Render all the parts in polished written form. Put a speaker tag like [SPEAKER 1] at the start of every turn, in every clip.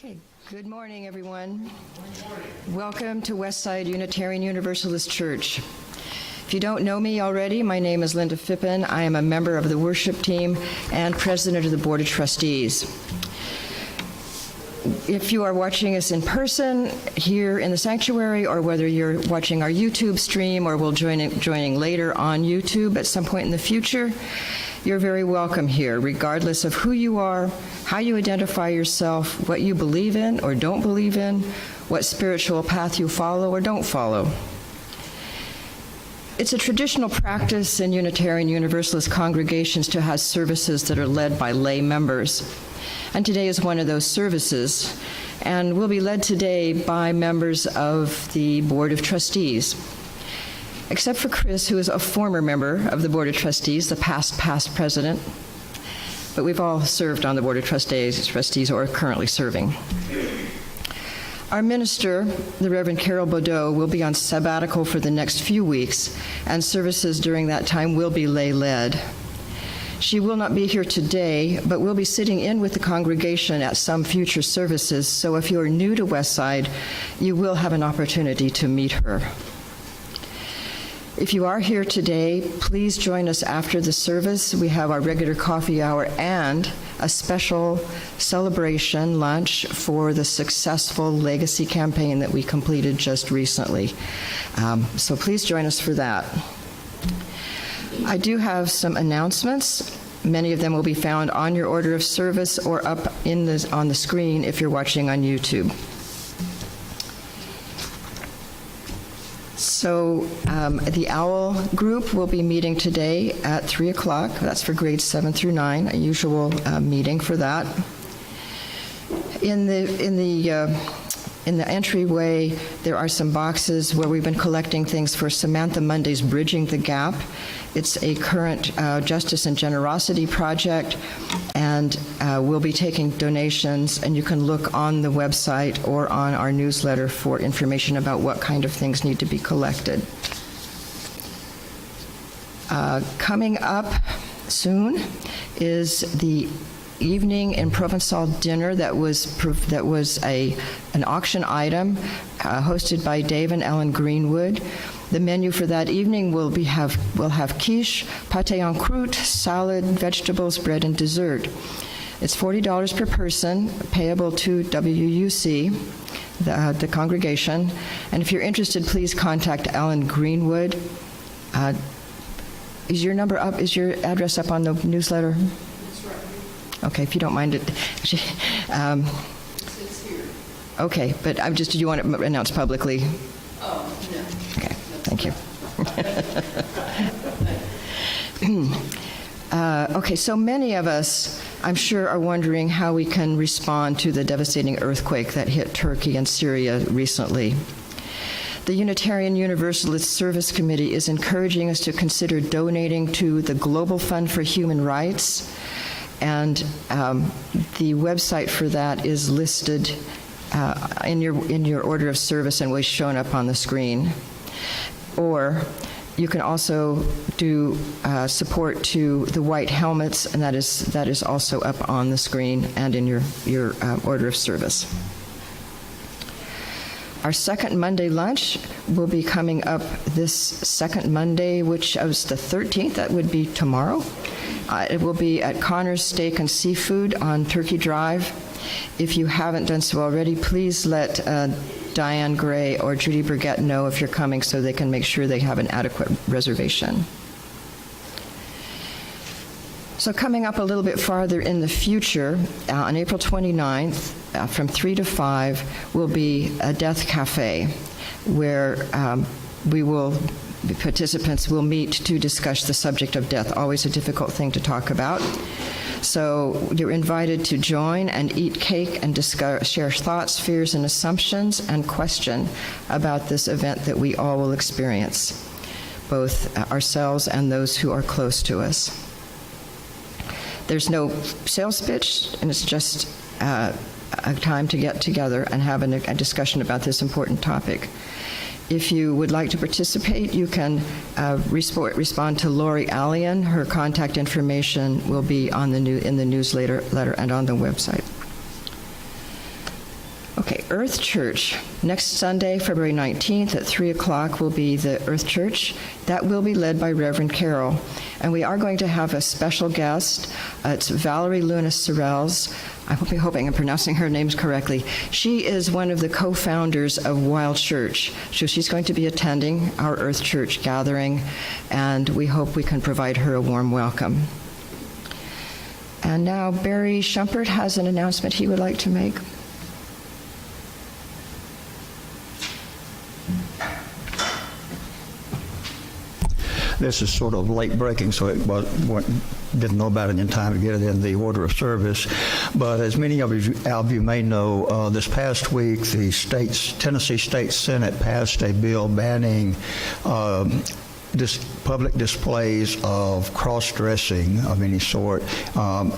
[SPEAKER 1] Okay, good morning, everyone. Welcome to Westside Unitarian Universalist Church. If you don't know me already, my name is Linda Fippin. I am a member of the worship team and president of the Board of Trustees. If you are watching us in person here in the sanctuary, or whether you're watching our YouTube stream or will joining later on YouTube at some point in the future, you're very welcome here, regardless of who you are, how you identify yourself, what you believe in or don't believe in, what spiritual path you follow or don't follow. It's a traditional practice in Unitarian Universalist congregations to have services that are led by lay members. And today is one of those services, and will be led today by members of the Board of Trustees. Except for Chris, who is a former member of the Board of Trustees, the past president. But we've all served on the Board of Trustees or are currently serving. Our minister, the Reverend Carol Baudot, will be on sabbatical for the next few weeks, and services during that time will be lay-led. She will not be here today, but will be sitting in with the congregation at some future services, so if you are new to Westside, you will have an opportunity to meet her. If you are here today, please join us after the service. We have our regular coffee hour and a special celebration lunch for the successful legacy campaign that we completed just recently. So please join us for that. I do have some announcements. Many of them will be found on your order of service or up on the screen if you're watching on YouTube. So the OWL group will be meeting today at 3 o'clock. That's for grades 7 through 9, a usual meeting for that. In the entryway, there are some boxes where we've been collecting things for Samantha Monday's Bridging the Gap. It's a current justice and generosity project, and we'll be taking donations, and you can look on the website or on our newsletter for information about what kind of things need to be collected. Coming up soon is the evening in Provençal dinner that was an auction item hosted by Dave and Ellen Greenwood. The menu for that evening will have quiche, pâté en croûte, salad, vegetables, bread, and dessert. It's $40 per person, payable to WUC, the congregation. And if you're interested, please contact Ellen Greenwood. Is your number up? Is your address up on the newsletter? Okay, if you don't mind it.
[SPEAKER 2] It's here.
[SPEAKER 1] Okay, but did you want it announced publicly?
[SPEAKER 2] Oh, no.
[SPEAKER 1] Okay, thank you. Okay, so many of us, I'm sure, are wondering how we can respond to the devastating earthquake that hit Turkey and Syria recently. The Unitarian Universalist Service Committee is encouraging us to consider donating to the Global Fund for Human Rights, and the website for that is listed in your order of service and was shown up on the screen. Or you can also do support to the White Helmets, and that is also up on the screen and in your order of service. Our second Monday lunch will be coming up this second Monday, which is the 13th. That would be tomorrow. It will be at Connor's Steak and Seafood on Turkey Drive. If you haven't done so already, please let Diane Gray or Judy Burgett know if you're coming so they can make sure they have an adequate reservation. So coming up a little bit farther in the future, on April 29th, from 3 to 5, will be a Death Cafe, where participants will meet to discuss the subject of death, always a difficult thing to talk about. So you're invited to join and eat cake and share thoughts, fears, and assumptions and question about this event that we all will experience, both ourselves and those who are close to us. There's no sales pitch, and it's just a time to get together and have a discussion about this important topic. If you would like to participate, you can respond to Lori Allian. Her contact information will be in the newsletter and on the website. Earth Church. Next Sunday, February 19th at 3 o'clock will be the Earth Church. That will be led by Reverend Carroll. And we are going to have a special guest. It's Valerie Lunas-Sorrells. I'm hoping I'm pronouncing her names correctly. She is one of the co-founders of Wild Church. So she's going to be attending our Earth Church gathering, and we hope we can provide her a warm welcome. And now Barry Shumpert has an announcement he would like to make.
[SPEAKER 2] This is sort of late breaking, so didn't know about it in time to get it in the order of service. But as many of you may know, this past week, the Tennessee State Senate passed a bill banning public displays of cross-dressing of any sort,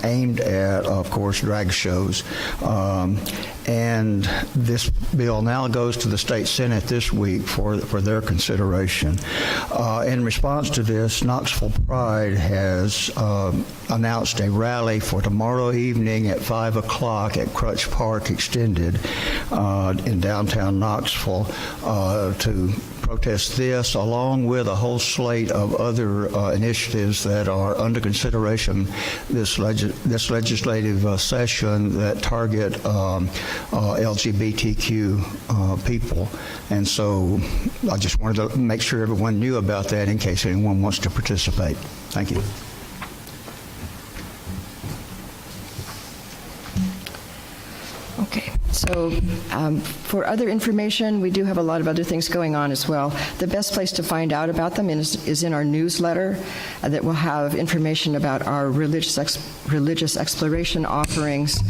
[SPEAKER 2] aimed at, of course, drag shows. And this bill now goes to the state Senate this week for their consideration. In response to this, Knoxville Pride has announced a rally for tomorrow evening at 5 o'clock at Crutch Park Extended in downtown Knoxville to protest this, along with a whole slate of other initiatives that are under consideration this legislative session that target LGBTQ people. And so I just wanted to make sure everyone knew about that in case anyone wants to participate. Thank you.
[SPEAKER 1] Okay, so for other information, we do have a lot of other things going on as well. The best place to find out about them is in our newsletter that will have information about our religious exploration offerings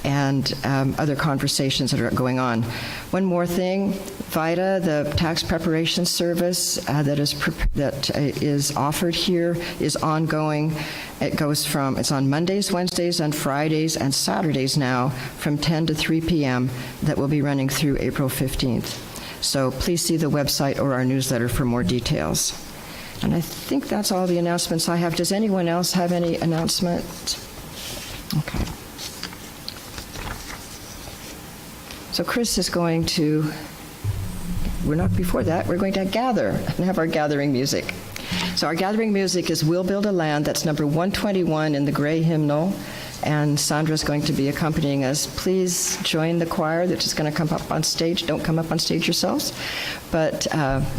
[SPEAKER 1] and other conversations that are going on. One more thing, VITA, the tax preparation service that is offered here is ongoing. It's on Mondays, Wednesdays, and Fridays, and Saturdays now from 10 to 3 p.m. that will be running through April 15th. So please see the website or our newsletter for more details. And I think that's all the announcements I have. Does anyone else have any announcements? Okay. So Chris is going to, we're going to gather and have our gathering music. So our gathering music is We'll Build a Land. That's number 121 in the gray hymnal. And Sandra's going to be accompanying us. Please join the choir that's just going to come up on stage. Don't come up on stage yourselves, but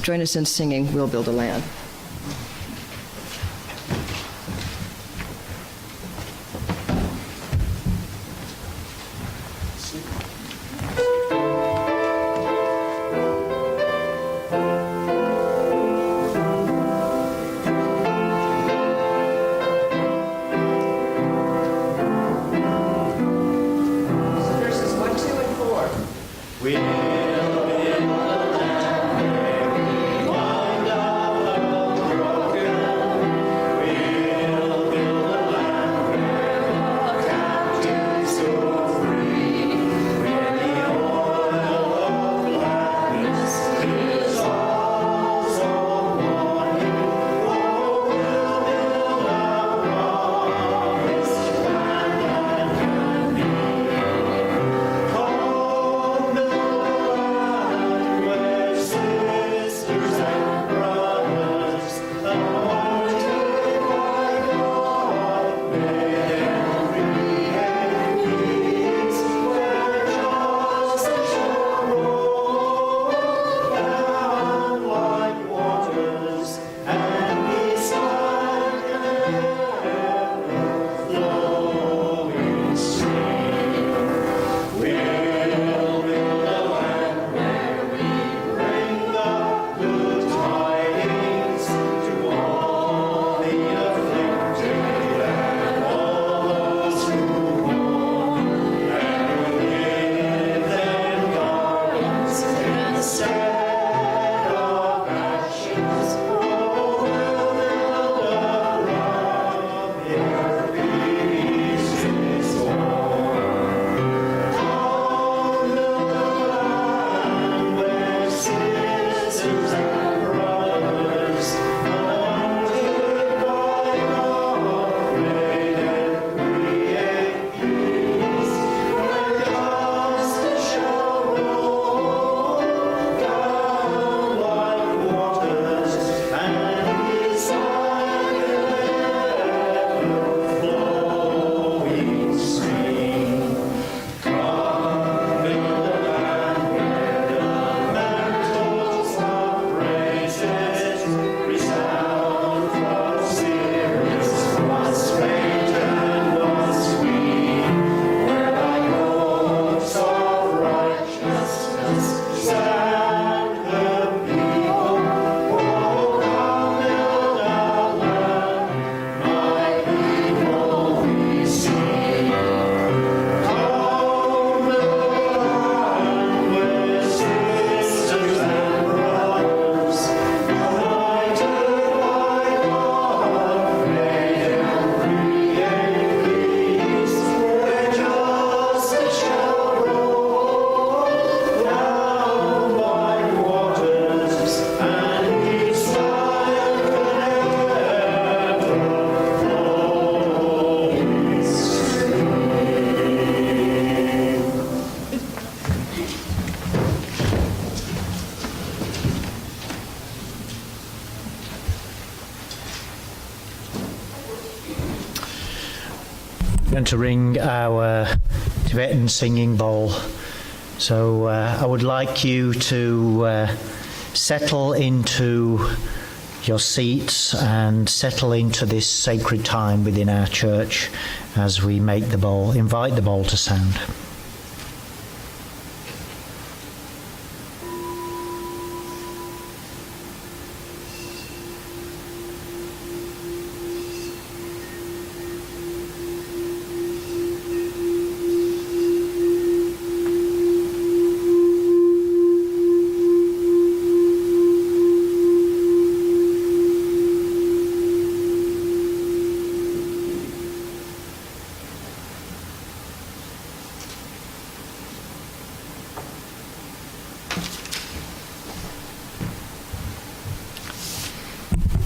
[SPEAKER 1] join us in singing We'll Build a Land.
[SPEAKER 3] We will build a land, we won't going to ring our Tibetan singing bowl. So I would like you to settle into your seats and settle into this sacred time within our church as we make the bowl, invite the bowl to sound.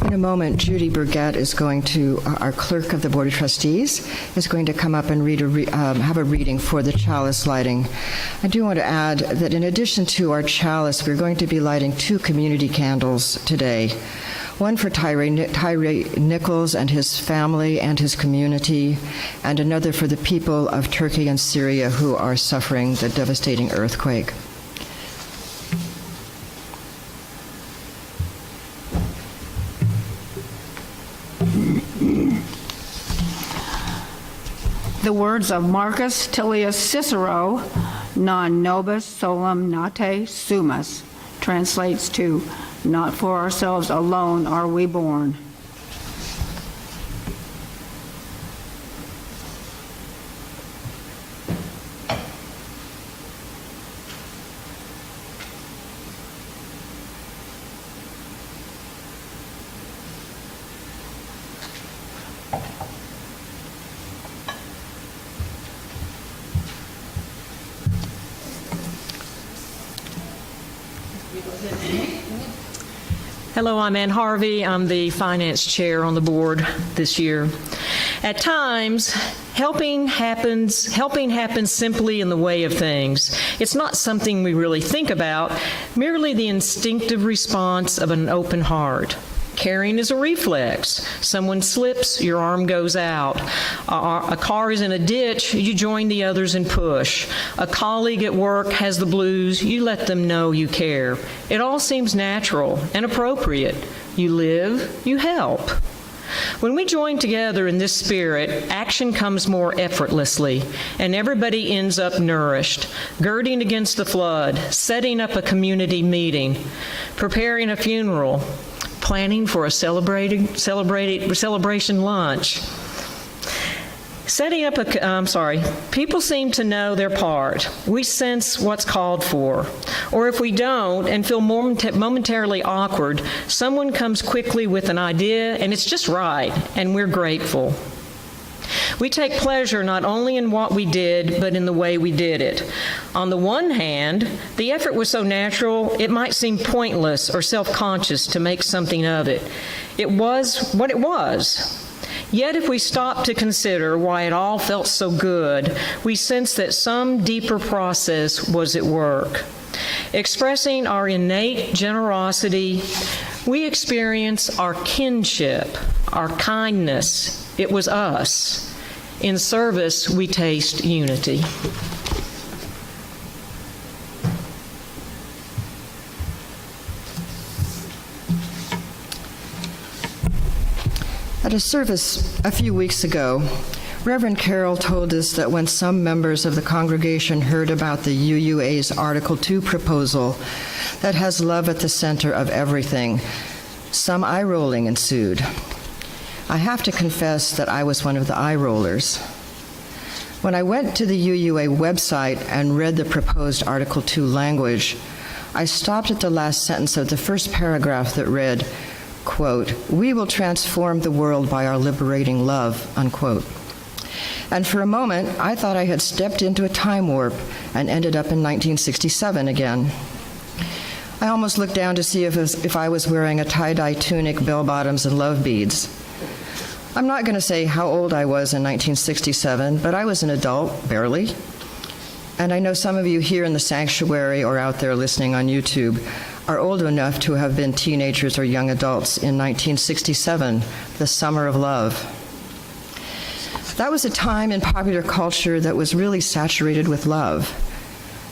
[SPEAKER 1] In a moment, Judy Burgett is going to, our clerk of the Board of Trustees, is going to come up and have a reading for the chalice lighting. I do want to add that in addition to our chalice, we're going to be lighting 2 community candles today. One for Tyree Nichols and his family and his community, and another for the people of Turkey and Syria who are suffering the devastating earthquake.
[SPEAKER 4] The words of Marcus Tullius Cicero, non nobis solum nate sumus, translates to, not for ourselves alone are we born.
[SPEAKER 5] Hello, I'm Ann Harvey. I'm the finance chair on the board this year. At times, helping happens simply in the way of things. It's not something we really think about, merely the instinctive response of an open heart. Caring is a reflex. Someone slips, your arm goes out. A car is in a ditch, you join the others and push. A colleague at work has the blues, you let them know you care. It all seems natural and appropriate. You live, you help. When we join together in this spirit, action comes more effortlessly, and everybody ends up nourished, girding against the flood, setting up a community meeting, preparing a funeral, planning for a celebration lunch. People seem to know their part. We sense what's called for. Or if we don't and feel momentarily awkward, someone comes quickly with an idea and it's just right, and we're grateful. We take pleasure not only in what we did, but in the way we did it. On the one hand, the effort was so natural, it might seem pointless or self-conscious to make something of it. It was what it was. Yet if we stop to consider why it all felt so good, we sense that some deeper process was at work. Expressing our innate generosity, we experience our kinship, our kindness. It was us. In service, we taste unity.
[SPEAKER 1] At a service a few weeks ago, Reverend Carroll told us that when some members of the congregation heard about the UUA's Article 2 proposal that has love at the center of everything, some eye-rolling ensued. I have to confess that I was one of the eye-rollers. When I went to the UUA website and read the proposed Article 2 language, I stopped at the last sentence of the first paragraph that read, quote, "We will transform the world by our liberating love," unquote. And for a moment, I thought I had stepped into a time warp and ended up in 1967 again. I almost looked down to see if I was wearing a tie-dye tunic, bell-bottoms, and love beads. I'm not going to say how old I was in 1967, but I was an adult, barely. And I know some of you here in the sanctuary or out there listening on YouTube are old enough to have been teenagers or young adults in 1967, the summer of love. That was a time in popular culture that was really saturated with love.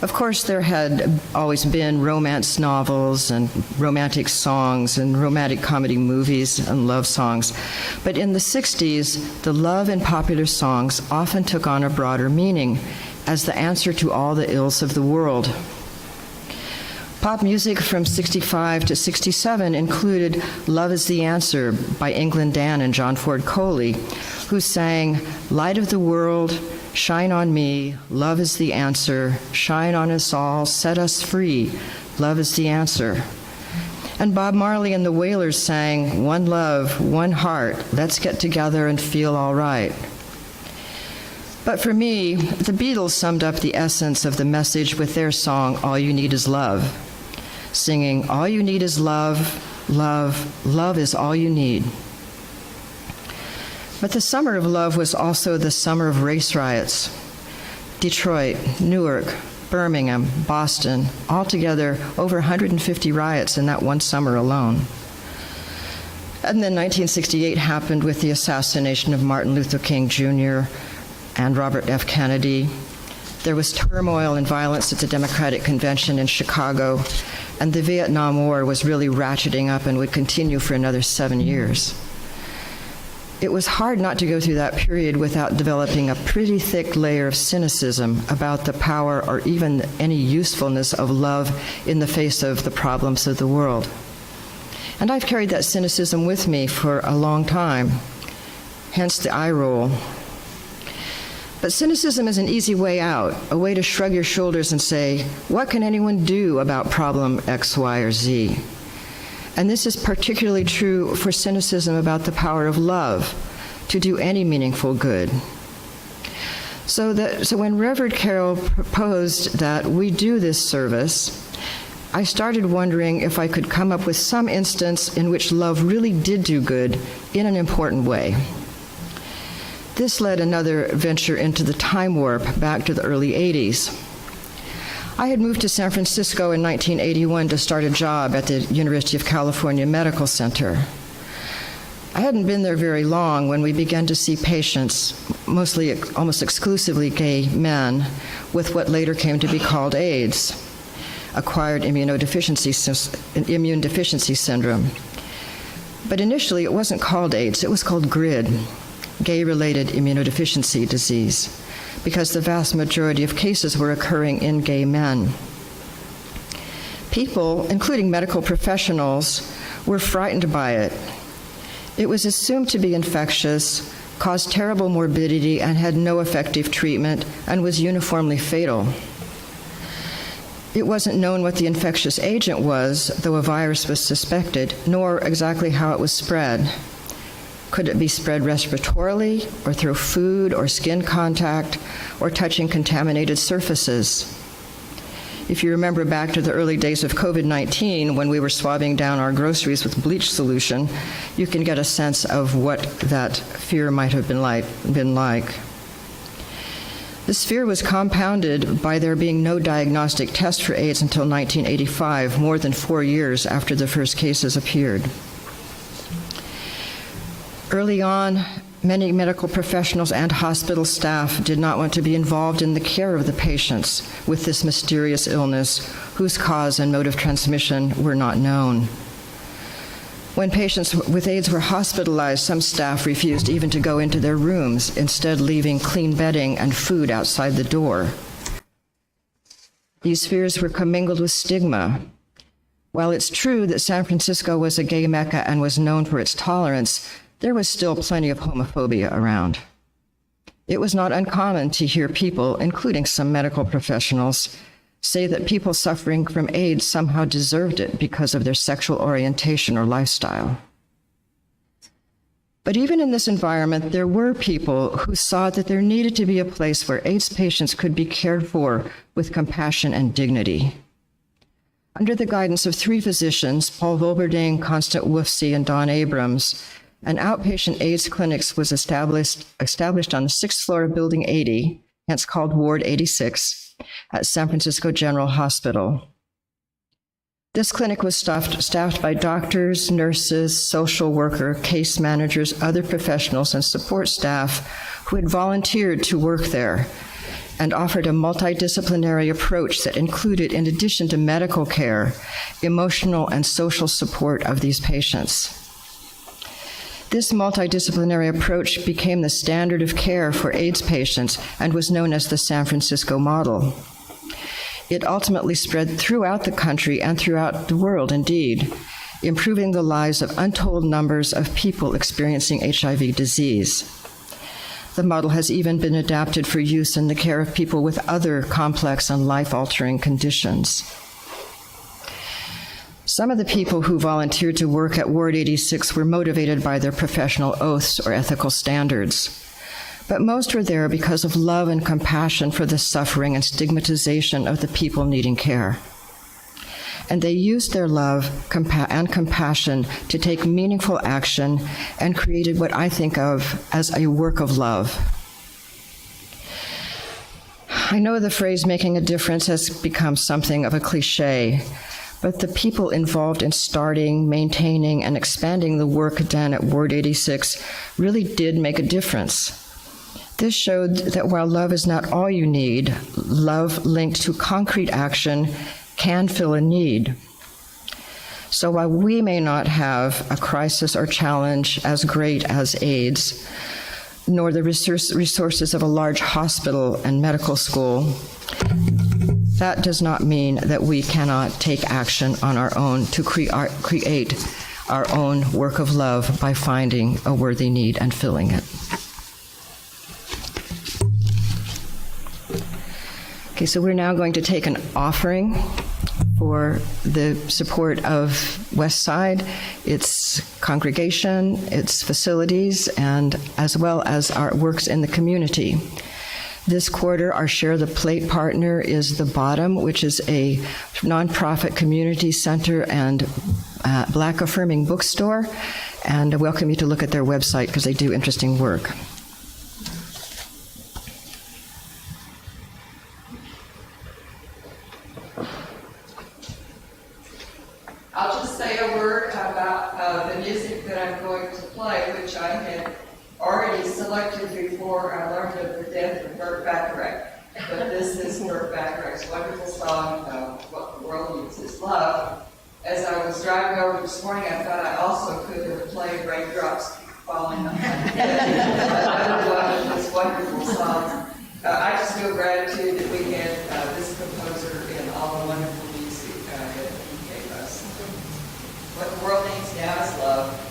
[SPEAKER 1] Of course, there had always been romance novels and romantic songs and romantic comedy movies and love songs. But in the 60s, the love in popular songs often took on a broader meaning as the answer to all the ills of the world. Pop music from 65 to 67 included Love is the Answer by England Dan and John Ford Coley, who sang, "Light of the world, shine on me, love is the answer, shine on us all, set us free, love is the answer." And Bob Marley and the Wailers sang, "One love, one heart, let's get together and feel all right." But for me, the Beatles summed up the essence of the message with their song, "All You Need Is Love," singing, "All you need is love, love, love is all you need." But the summer of love was also the summer of race riots. Detroit, Newark, Birmingham, Boston, altogether over 150 riots in that one summer alone. And then 1968 happened with the assassination of Martin Luther King Jr. and Robert F. Kennedy. There was turmoil and violence at the Democratic Convention in Chicago, and the Vietnam War was really ratcheting up and would continue for another 7 years. It was hard not to go through that period without developing a pretty thick layer of cynicism about the power or even any usefulness of love in the face of the problems of the world. And I've carried that cynicism with me for a long time, hence the eye roll. But cynicism is an easy way out, a way to shrug your shoulders and say, what can anyone do about problem X, Y, or Z? And this is particularly true for cynicism about the power of love to do any meaningful good. So when Reverend Carroll proposed that we do this service, I started wondering if I could come up with some instance in which love really did do good in an important way. This led another venture into the time warp back to the early 80s. I had moved to San Francisco in 1981 to start a job at the University of California Medical Center. I hadn't been there very long when we began to see patients, mostly almost exclusively gay men, with what later came to be called AIDS, acquired immune deficiency syndrome. But initially it wasn't called AIDS, it was called GRID, gay-related immunodeficiency disease, because the vast majority of cases were occurring in gay men. People, including medical professionals, were frightened by it. It was assumed to be infectious, caused terrible morbidity, and had no effective treatment, and was uniformly fatal. It wasn't known what the infectious agent was, though a virus was suspected, nor exactly how it was spread. Could it be spread respiratorily, or through food or skin contact, or touching contaminated surfaces? If you remember back to the early days of COVID-19, when we were swabbing down our groceries with bleach solution, you can get a sense of what that fear might have been like. This fear was compounded by there being no diagnostic test for AIDS until 1985, more than 4 years after the first cases appeared. Early on, many medical professionals and hospital staff did not want to be involved in the care of the patients with this mysterious illness, whose cause and mode of transmission were not known. When patients with AIDS were hospitalized, some staff refused even to go into their rooms, instead leaving clean bedding and food outside the door. These fears were commingled with stigma. While it's true that San Francisco was a gay mecca and was known for its tolerance, there was still plenty of homophobia around. It was not uncommon to hear people, including some medical professionals, say that people suffering from AIDS somehow deserved it because of their sexual orientation or lifestyle. But even in this environment, there were people who saw that there needed to be a place where AIDS patients could be cared for with compassion and dignity. Under the guidance of 3 physicians, Paul Volberding, Constant Woofsey, and Don Abrams, an outpatient AIDS clinic was established on the 6th floor of Building 80, hence called Ward 86, at San Francisco General Hospital. This clinic was staffed by doctors, nurses, social worker, case managers, other professionals, and support staff who had volunteered to work there and offered a multidisciplinary approach that included, in addition to medical care, emotional and social support of these patients. This multidisciplinary approach became the standard of care for AIDS patients and was known as the San Francisco model. It ultimately spread throughout the country and throughout the world, indeed, improving the lives of untold numbers of people experiencing HIV disease. The model has even been adapted for use in the care of people with other complex and life-altering conditions. Some of the people who volunteered to work at Ward 86 were motivated by their professional oaths or ethical standards. But most were there because of love and compassion for the suffering and stigmatization of the people needing care. And they used their love and compassion to take meaningful action and created what I think of as a work of love. I know the phrase making a difference has become something of a cliche, but the people involved in starting, maintaining, and expanding the work done at Ward 86 really did make a difference. This showed that while love is not all you need, love linked to concrete action can fill a need. So while we may not have a crisis or challenge as great as AIDS, nor the resources of a large hospital and medical school, that does not mean that we cannot take action on our own to create our own work of love by finding a worthy need and filling it. Okay, so we're now going to take an offering for the support of Westside, its congregation, its facilities, and as well as our works in the community. This quarter, our Share the Plate partner is The Bottom, which is a nonprofit community center and Black affirming bookstore, and I welcome you to look at their website because they do interesting work.
[SPEAKER 6] I'll just say a word about the music that I'm going to play, which I had already selected before I learned of the death of Burt Bacharach. But this is Burt Bacharach's wonderful song, What the World Needs Is Love. As I was driving over this morning, I thought I also could have played Raindrops Falling on My Head. Another one of his wonderful songs. I just feel gratitude that we had this composer and all the wonderful music that he gave us. What the world needs now is love.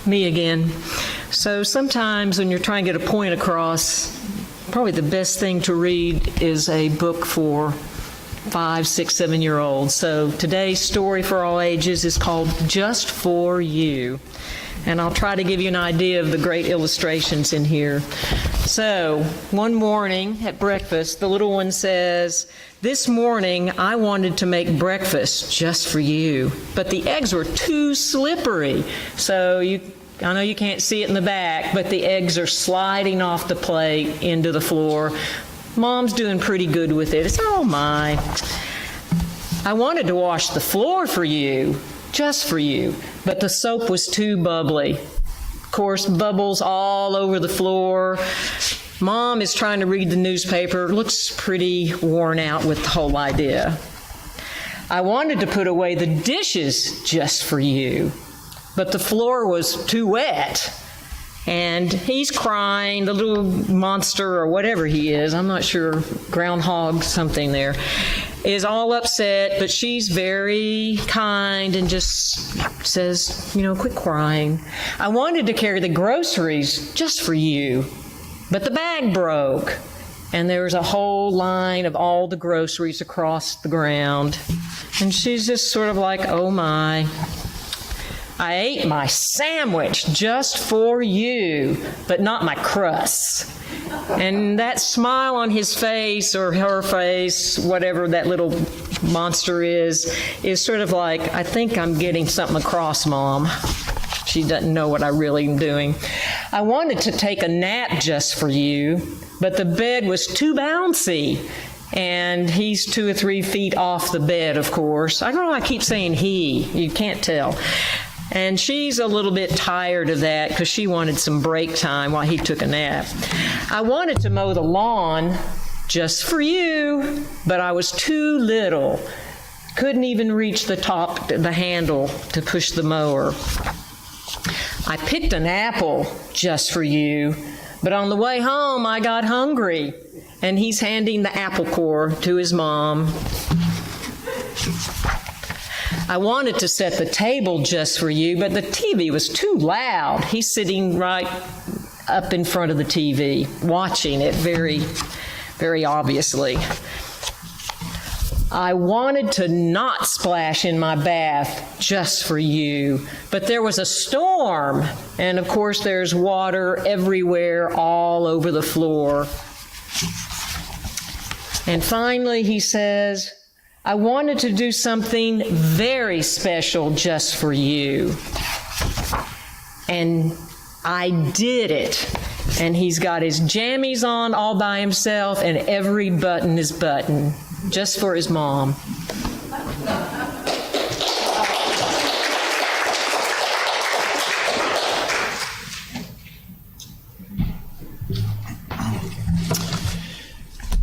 [SPEAKER 5] Me again. So sometimes when you're trying to get a point across, probably the best thing to read is a book for 5, 6, 7-year-olds. So today's story for all ages is called Just For You. And I'll try to give you an idea of the great illustrations in here. So one morning at breakfast, the little one says, "This morning I wanted to make breakfast just for you, but the eggs were too slippery." So I know you can't see it in the back, but the eggs are sliding off the plate into the floor. Mom's doing pretty good with it. It's, "Oh my. I wanted to wash the floor for you, just for you, but the soap was too bubbly." Of course, bubbles all over the floor. Mom is trying to read the newspaper, looks pretty worn out with the whole idea. "I wanted to put away the dishes just for you, but the floor was too wet." And he's crying, the little monster or whatever he is, I'm not sure, groundhog something there, is all upset, but she's very kind and just says, "Quit crying. I wanted to carry the groceries just for you, but the bag broke." And there was a whole line of all the groceries across the ground. And she's just sort of like, "Oh my. I ate my sandwich just for you, but not my crusts." And that smile on his face or her face, whatever that little monster is sort of like, "I think I'm getting something across, Mom." She doesn't know what I really am doing. "I wanted to take a nap just for you, but the bed was too bouncy." And he's 2 or 3 feet off the bed, of course. I don't know why I keep saying he. You can't tell. And she's a little bit tired of that because she wanted some break time while he took a nap. "I wanted to mow the lawn just for you, but I was too little. Couldn't even reach the handle to push the mower. I picked an apple just for you, but on the way home I got hungry." And he's handing the apple core to his mom. "I wanted to set the table just for you, but the TV was too loud." He's sitting right up in front of the TV, watching it very, very obviously. "I wanted to not splash in my bath just for you, but there was a storm." And of course, there's water everywhere, all over the floor. And finally, he says, "I wanted to do something very special just for you. And I did it." And he's got his jammies on all by himself, and every button is buttoned, just for his mom.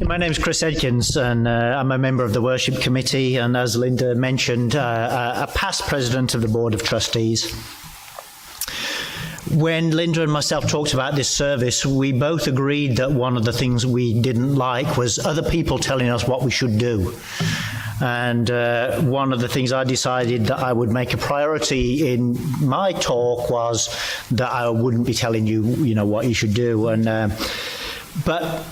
[SPEAKER 3] My name's Chris Edkins, and I'm a member of the Worship Committee, and as Linda mentioned, a past president of the Board of Trustees. When Linda and myself talked about this service, we both agreed that one of the things we didn't like was other people telling us what we should do. And one of the things I decided that I would make a priority in my talk was that I wouldn't be telling you, what you should do. But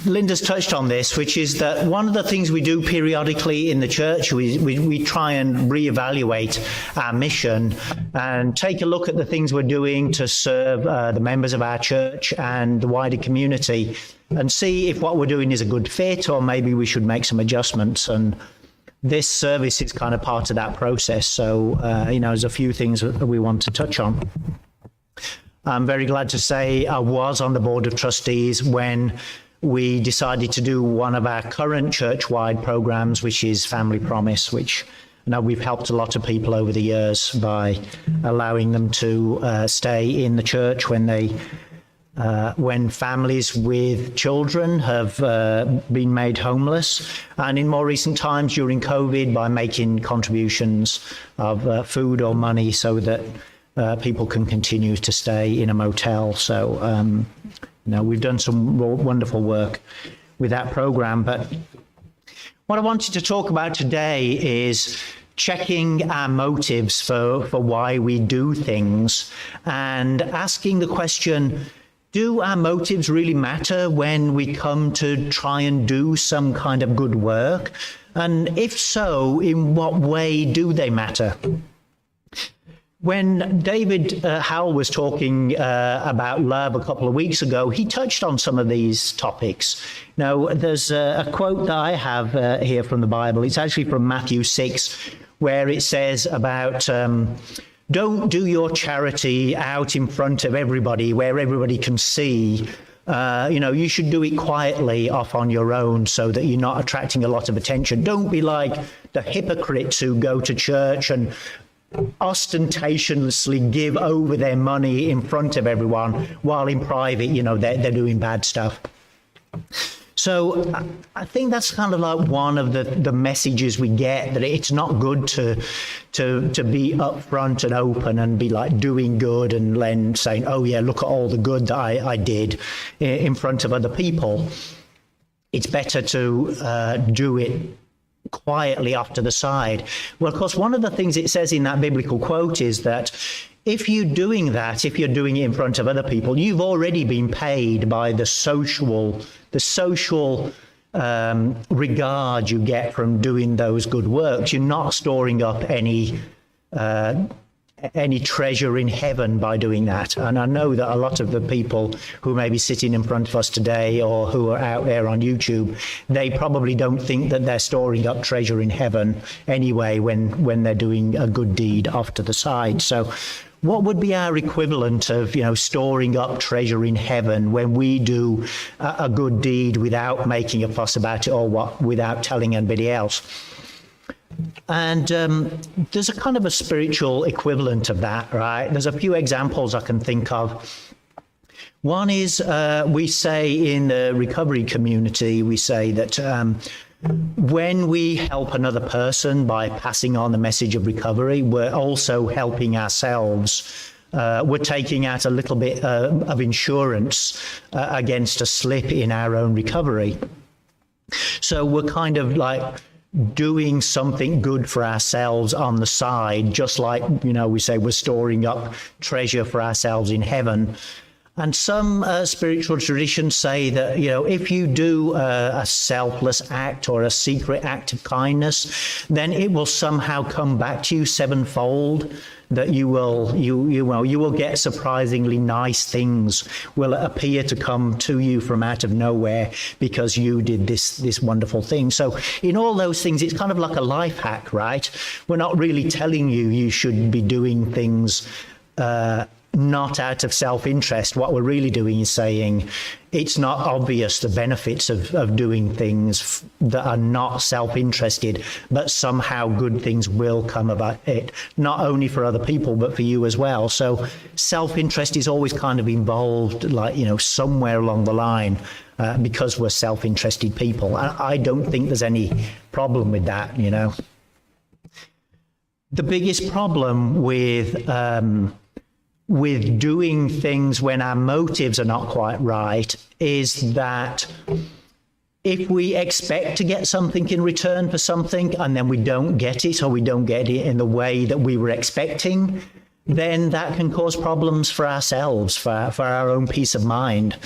[SPEAKER 3] Linda's touched on this, which is that one of the things we do periodically in the church, we try and reevaluate our mission and take a look at the things we're doing to serve the members of our church and the wider community and see if what we're doing is a good fit or maybe we should make some adjustments. And this service is kind of part of that process. So, there's a few things that we want to touch on. I'm very glad to say I was on the Board of Trustees when we decided to do one of our current church-wide programs, which is Family Promise, which we've helped a lot of people over the years by allowing them to stay in the church when families with children have been made homeless, and in more recent times during COVID by making contributions of food or money so that people can continue to stay in a motel. So we've done some wonderful work with that program. But what I wanted to talk about today is checking our motives for why we do things and asking the question, do our motives really matter when we come to try and do some kind of good work? And if so, in what way do they matter? When David Howell was talking about love a couple of weeks ago, he touched on some of these topics. Now, there's a quote that I have here from the Bible. It's actually from Matthew 6, where it says about don't do your charity out in front of everybody where everybody can see. You should do it quietly off on your own so that you're not attracting a lot of attention. Don't be like the hypocrites who go to church and ostentatiously give over their money in front of everyone while in private, they're doing bad stuff. So I think that's kind of like one of the messages we get, that it's not good to be upfront and open and be like doing good and then saying, oh yeah, look at all the good that I did in front of other people. It's better to do it quietly off to the side. Well, of course, one of the things it says in that biblical quote is that if you're doing that, if you're doing it in front of other people, you've already been paid by the social regard you get from doing those good works. You're not storing up any treasure in heaven by doing that. And I know that a lot of the people who may be sitting in front of us today or who are out there on YouTube, they probably don't think that they're storing up treasure in heaven anyway when they're doing a good deed off to the side. So what would be our equivalent of, storing up treasure in heaven when we do a good deed without making a fuss about it or without telling anybody else? And there's a kind of a spiritual equivalent of that, right? There's a few examples I can think of. One is we say in the recovery community, we say that when we help another person by passing on the message of recovery, we're also helping ourselves. We're taking out a little bit of insurance against a slip in our own recovery. So we're kind of like doing something good for ourselves on the side, just like, we say we're storing up treasure for ourselves in heaven. And some spiritual traditions say that, if you do a selfless act or a secret act of kindness, then it will somehow come back to you sevenfold, that you will get surprisingly nice things will appear to come to you from out of nowhere because you did this wonderful thing. So in all those things, it's kind of like a life hack, right? We're not really telling you should be doing things not out of self-interest. What we're really doing is saying it's not obvious the benefits of doing things that are not self-interested, but somehow good things will come about it, not only for other people, but for you as well. So self-interest is always kind of involved, like, somewhere along the line, because we're self-interested people. I don't think there's any problem with that, The biggest problem with doing things when our motives are not quite right is that if we expect to get something in return for something and then we don't get it, or we don't get it in the way that we were expecting, then that can cause problems for ourselves, for our own peace of mind.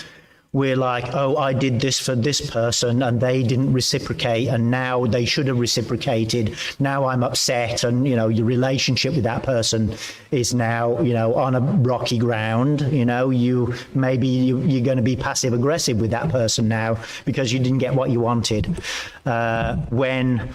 [SPEAKER 3] We're like, oh, I did this for this person and they didn't reciprocate, and now they should have reciprocated. Now I'm upset, and, your relationship with that person is now, on a rocky ground. You're going to be passive aggressive with that person now because you didn't get what you wanted. When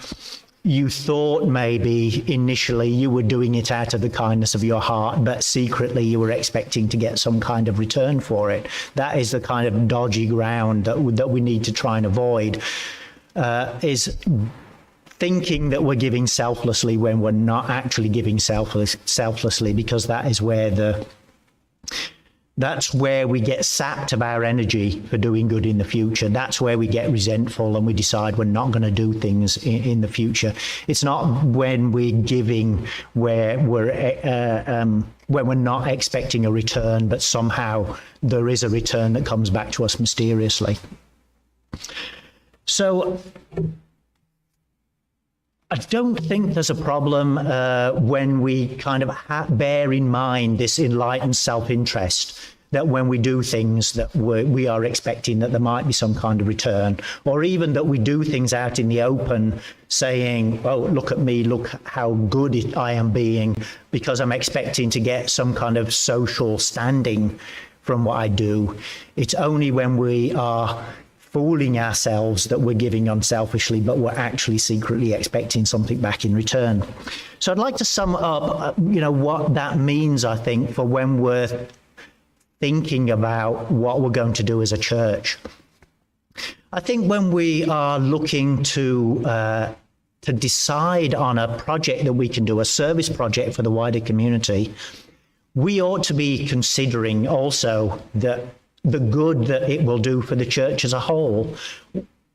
[SPEAKER 3] you thought maybe initially you were doing it out of the kindness of your heart, but secretly you were expecting to get some kind of return for it. That is the kind of dodgy ground that we need to try and avoid, is thinking that we're giving selflessly when we're not actually giving selflessly, because that is where that's where we get sapped of our energy for doing good in the future. That's where we get resentful and we decide we're not going to do things in the future. It's not when we're giving where we're not expecting a return, but somehow there is a return that comes back to us mysteriously. So I don't think there's a problem when we kind of bear in mind this enlightened self-interest, that when we do things that we are expecting that there might be some kind of return, or even that we do things out in the open saying, oh, look at me, look how good I am being, because I'm expecting to get some kind of social standing from what I do. It's only when we are fooling ourselves that we're giving unselfishly, but we're actually secretly expecting something back in return. So I'd like to sum up, what that means, I think, for when we're thinking about what we're going to do as a church. I think when we are looking to decide on a project that we can do, a service project for the wider community, we ought to be considering also the good that it will do for the church as a whole.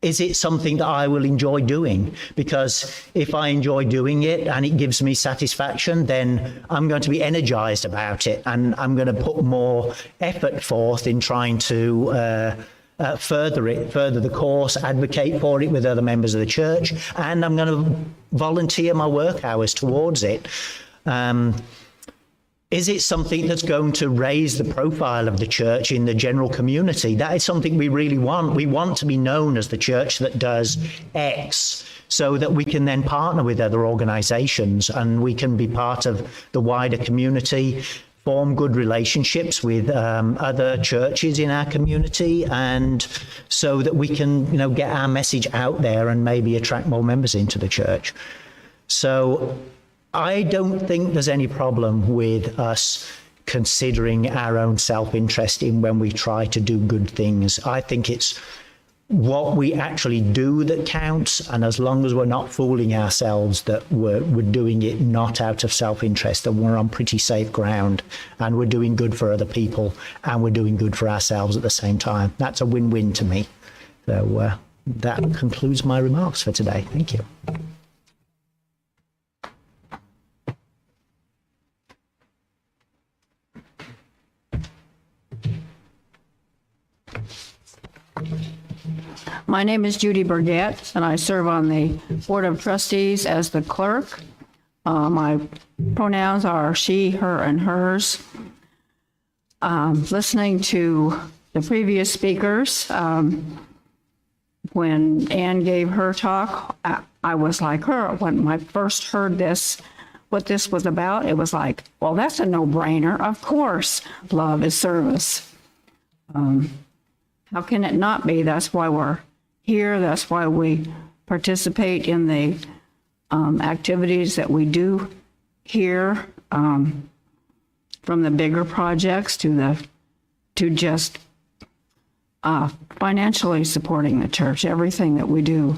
[SPEAKER 3] Is it something that I will enjoy doing? Because if I enjoy doing it and it gives me satisfaction, then I'm going to be energized about it, and I'm going to put more effort forth in trying to further the course, advocate for it with other members of the church, and I'm going to volunteer my work hours towards it. Is it something that's going to raise the profile of the church in the general community? That is something we really want. We want to be known as the church that does X, so that we can then partner with other organizations and we can be part of the wider community, form good relationships with other churches in our community, and so that we can, get our message out there and maybe attract more members into the church. So I don't think there's any problem with us considering our own self-interest in when we try to do good things. I think it's what we actually do that counts, and as long as we're not fooling ourselves that we're doing it not out of self-interest, then we're on pretty safe ground, and we're doing good for other people and we're doing good for ourselves at the same time. That's a win-win to me. So that concludes my remarks for today. Thank you.
[SPEAKER 4] My name is Judy Burgett, and I serve on the Board of Trustees as the clerk. My pronouns are she, her, and hers. Listening to the previous speakers, when Ann gave her talk, I was like her. When I first heard what this was about, it was like, well, that's a no-brainer. Of course, love is service. How can it not be? That's why we're here. That's why we participate in the activities that we do here, from the bigger projects to just financially supporting the church. Everything that we do,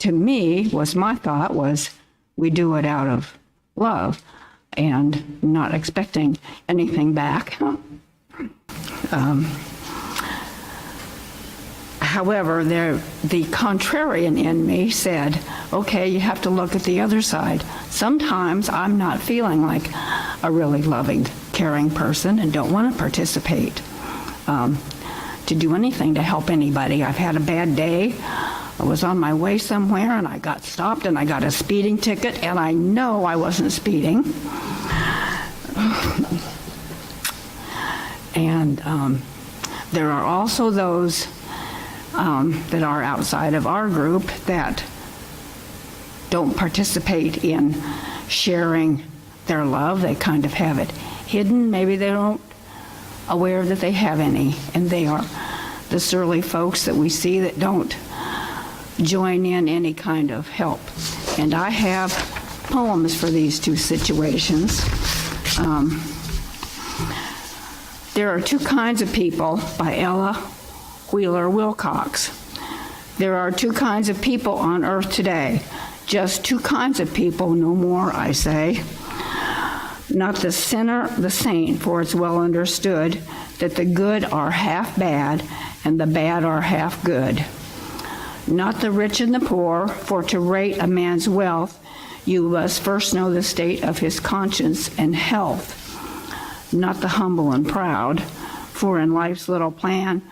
[SPEAKER 4] to me, my thought was we do it out of love and not expecting anything back. However, the contrarian in me said, okay, you have to look at the other side. Sometimes I'm not feeling like a really loving, caring person and don't want to participate, to do anything to help anybody. I've had a bad day. I was on my way somewhere and I got stopped and I got a speeding ticket, and I know I wasn't speeding. And there are also those that are outside of our group that don't participate in sharing their love. They kind of have it hidden. Maybe they don't aware that they have any, and they are the surly folks that we see that don't join in any kind of help. And I have poems for these two situations. There are two kinds of people, by Ella Wheeler Wilcox. There are two kinds of people on earth today. Just two kinds of people, no more, I say. Not the sinner, the saint, for it's well understood that the good are half bad and the bad are half good. Not the rich and the poor, for to rate a man's wealth, you must first know the state of his conscience and health. Not the humble and proud, for in life's little plan,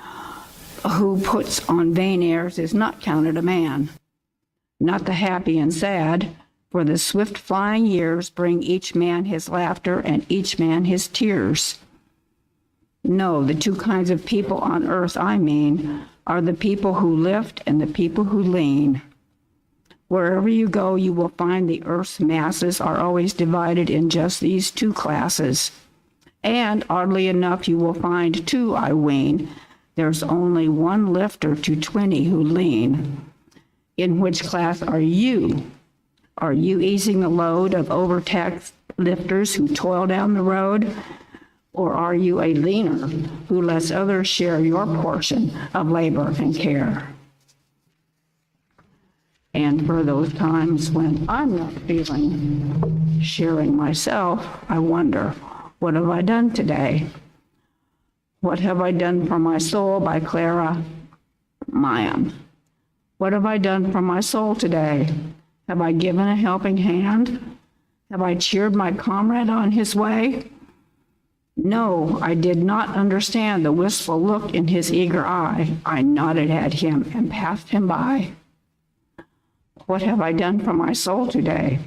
[SPEAKER 4] who puts on vain airs is not counted a man. Not the happy and sad, For the swift flying years bring each man his laughter and each man his tears. No, the two kinds of people on earth I mean are the people who lift and the people who lean. Wherever you go, you will find the earth's masses are always divided in just these two classes. And oddly enough, you will find two, I ween. There's only one lifter to 20 who lean. In which class are you? Are you easing the load of overtaxed lifters who toil down the road? Or are you a leaner who lets others share your portion of labor and care? And for those times when I'm not feeling sharing myself, I wonder, what have I done today? What have I done for my soul by Clara Mayan? What have I done for my soul today? Have I given a helping hand? Have I cheered my comrade on his way? No, I did not understand the wistful look in his eager eye. I nodded at him and passed him by. What have I done for my soul today?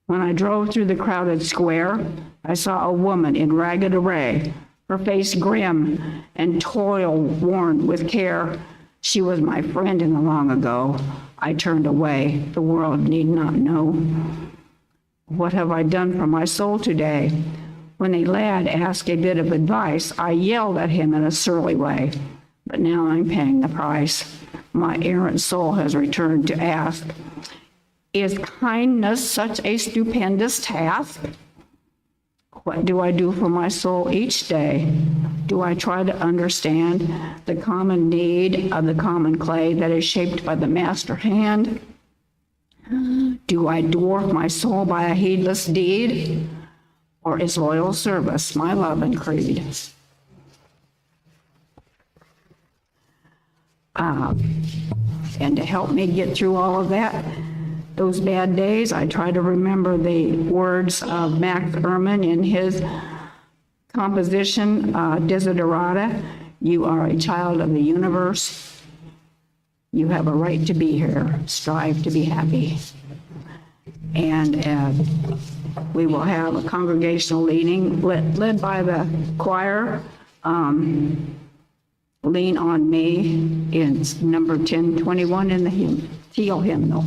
[SPEAKER 4] When I drove through the crowded square, I saw a woman in ragged array, her face grim and toil-worn with care. She was my friend in the long ago. I turned away. The world need not know. What have I done for my soul today? When a lad asked a bit of advice, I yelled at him in a surly way. But now I'm paying the price. My errant soul has returned to ask, is kindness such a stupendous task? What do I do for my soul each day? Do I try to understand the common need of the common clay that is shaped by the master hand? Do I dwarf my soul by a heedless deed? Or is loyal service my love and creed? And to help me get through all of that, those bad days, I try to remember the words of Max Ehrmann in his composition, Desiderata. You are a child of the universe. You have a right to be here. Strive to be happy. And we will have a congregational leading led by the choir. Lean on Me in number 1021 in the teal hymnal.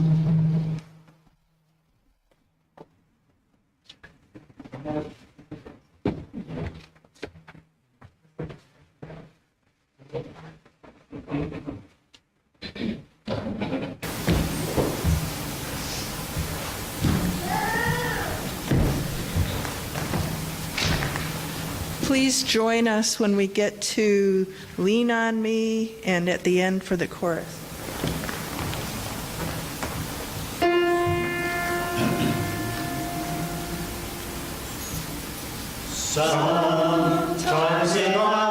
[SPEAKER 7] Please join us when we get to Lean on Me and at the end for the chorus.
[SPEAKER 3] Sometimes in our